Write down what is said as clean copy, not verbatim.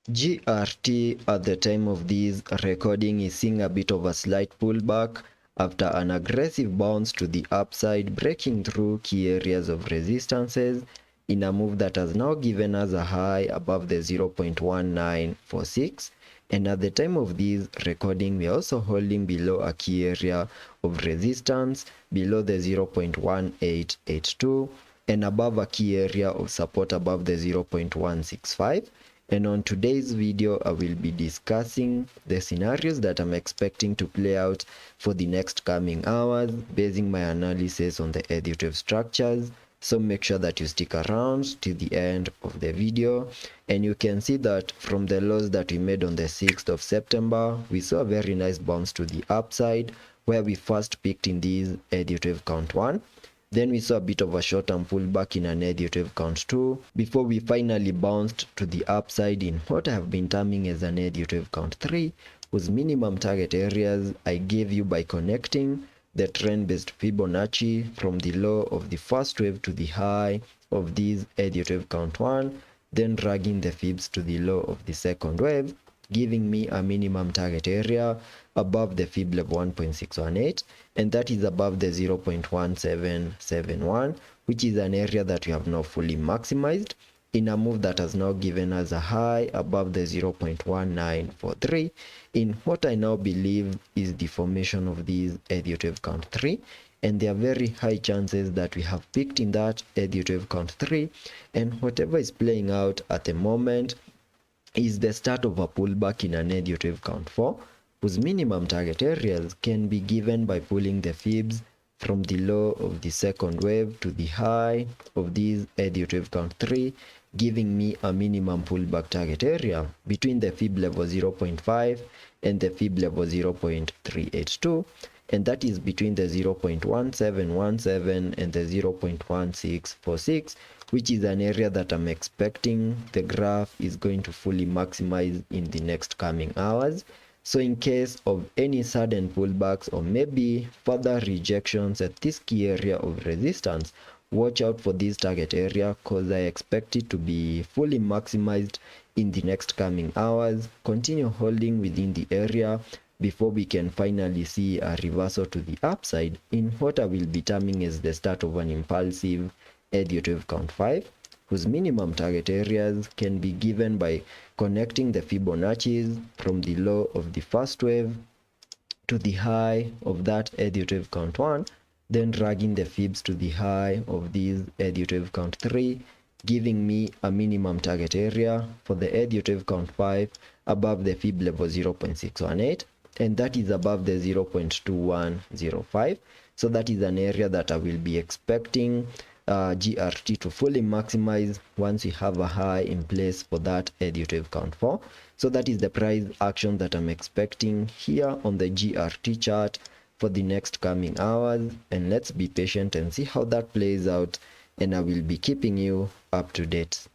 GRT at the time of this recording is seeing a bit of a slight pullback after an aggressive bounce to the upside, breaking through key areas of resistances in a move that has now given us a high above the 0.1946, and at the time of this recording we are also holding below a key area of resistance below the 0.1882 and above a key area of support above the 0.165. And on today's video, I will be discussing the scenarios that I'm expecting to play out for the next coming hours, basing my analysis on the 𝗕𝗲𝗃𝗏 structures. So make sure that you stick around till the end of the video. And you can see that from the lows that we made on the 6th of September, we saw a very nice bounce to the upside, where we first peaked in this 𝗕𝗲𝗃 count 1. Then we saw a bit of a short-term pullback in an 𝗕𝗲𝗃 count 2 before we finally bounced to the upside in what I have been terming as an 𝗕𝗲𝗃 count 3, whose minimum target areas I gave you by connecting the trend-based Fibonacci from the low of the first wave to the high of this 𝗕𝗲𝗃 count 1, then dragging the fibs to the low of the second wave, giving me a minimum target area above the fib level 1.618, and that is above the 0.1771, which is an area that we have now fully maximized in a move that has now given us a high above the 0.1943 in what I now believe is the formation of this 𝗕𝗲𝗃 count 3, and there are very high chances that we have picked in that 𝗕𝗲𝗃 count 3, and whatever is playing out at the moment is the start of a pullback in an 𝗕𝗲𝗃 count 4, whose minimum target areas can be given by pulling the fibs from the low of the second wave to the high of this 𝗕𝗲𝗃 count 3, giving me a minimum pullback target area between the fib level 0.5 and the fib level 0.382, and that is between the 0.1717 and the 0.1646, which is an area that I'm expecting the graph is going to fully maximize in the next coming hours. So in case of any sudden pullbacks or maybe further rejections at this key area of resistance, watch out for this target area, because I expect it to be fully maximized in the next coming hours. Continue holding within the area before we can finally see a reversal to the upside in what I will be terming as the start of an impulsive 𝗕𝗲𝗃 count 5, whose minimum target areas can be given by connecting the Fibonacci's from the low of the first wave to the high of that 𝗕𝗲𝗃 count 1, then dragging the fibs to the high of this 𝗕𝗲𝗃 count 3, giving me a minimum target area for the 𝗕𝗲𝗃 count 5 above the fib level 0.618, and that is above the 0.2105. So that is an area that I will be expecting GRT to fully maximize once we have a high in place for that 𝗕𝗲𝗃 count 4. So that is the price action that I'm expecting here on the GRT chart for the next coming hours, and let's be patient and see how that plays out, and I will be keeping you up to date.